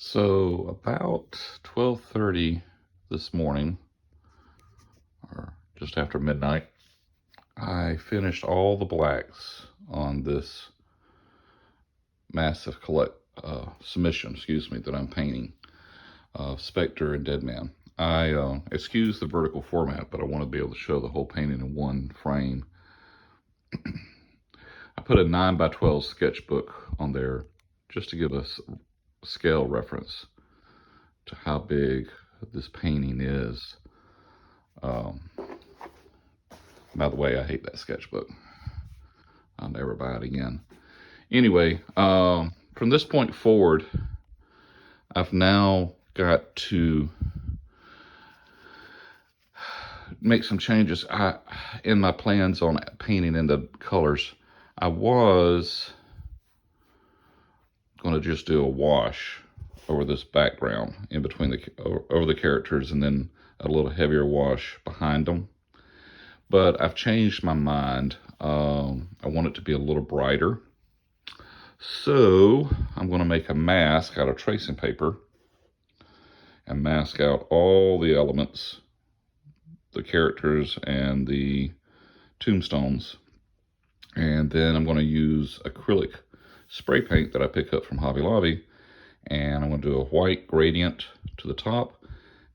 So about 12:30 this morning, or just after midnight, I finished all the blacks on this massive submission, that I'm painting of Spectre and Deadman. I excuse the vertical format, but I want to be able to show the whole painting in one frame. I put a 9x12 sketchbook on there just to give us a scale reference to how big this painting is. By the way, I hate that sketchbook. I'll never buy it again. Anyway, from this point forward, I've now got to make some changes in my plans on painting in the colors. I was going to just do a wash over this background in between over the characters, and then a little heavier wash behind them. But I've changed my mind. I want it to be a little brighter. So I'm going to make a mask out of tracing paper and mask out all the elements, the characters and the tombstones. And then I'm going to use acrylic spray paint that I pick up from Hobby Lobby. And I'm going to do a white gradient to the top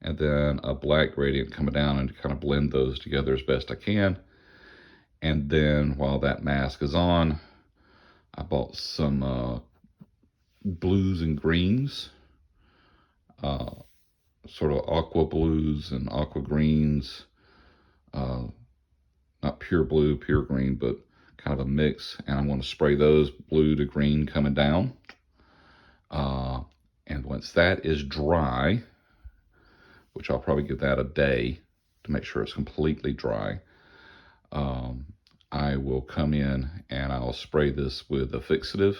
and then a black gradient coming down, and kind of blend those together as best I can. And then while that mask is on, I bought some blues and greens, sort of aqua blues and aqua greens, not pure blue, pure green, but kind of a mix. And I'm going to spray those blue to green coming down. And once that is dry, which I'll probably give that a day to make sure it's completely dry, I will come in and I'll spray this with a fixative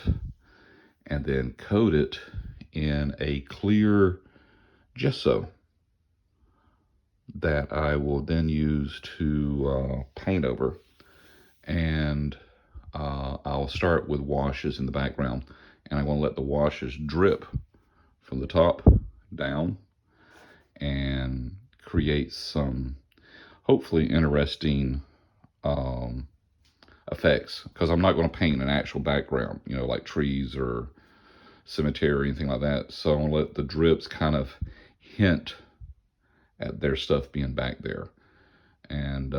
and then coat it in a clear gesso that I will then use to paint over. And I'll start with washes in the background, and I'm going to let the washes drip from the top down and create some hopefully interesting effects, because I'm not going to paint an actual background, like trees or cemetery or anything like that. So I'm going to let the drips kind of hint at their stuff being back there. And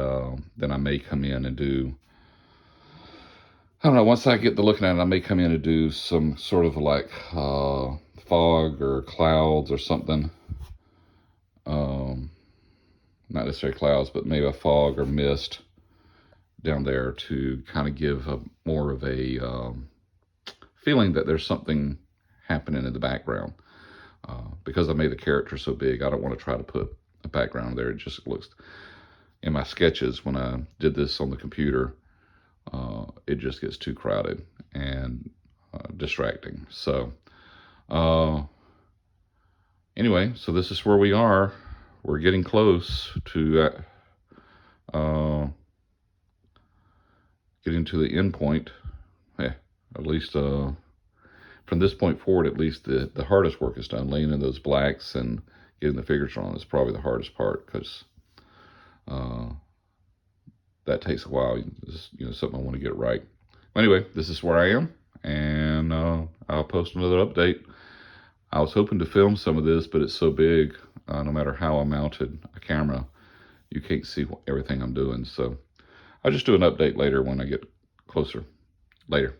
then I may come in and do, I don't know, once I get to looking at it, I may come in and do some sort of like fog or clouds or something. Not necessarily clouds, but maybe a fog or mist down there to kind of give more of a feeling that there's something happening in the background. Because I made the character so big, I don't want to try to put a background there. It just looks, in my sketches when I did this on the computer, it just gets too crowded and distracting. So anyway, so this is where we are. We're getting close to getting to the end point. At least from this point forward, at least the hardest work is done. Laying in those blacks and getting the figures on is probably the hardest part, because that takes a while. It's, something I want to get right. Anyway, this is where I am, and I'll post another update. I was hoping to film some of this, but it's so big, no matter how I mounted a camera, you can't see everything I'm doing. So I'll just do an update later when I get closer. Later.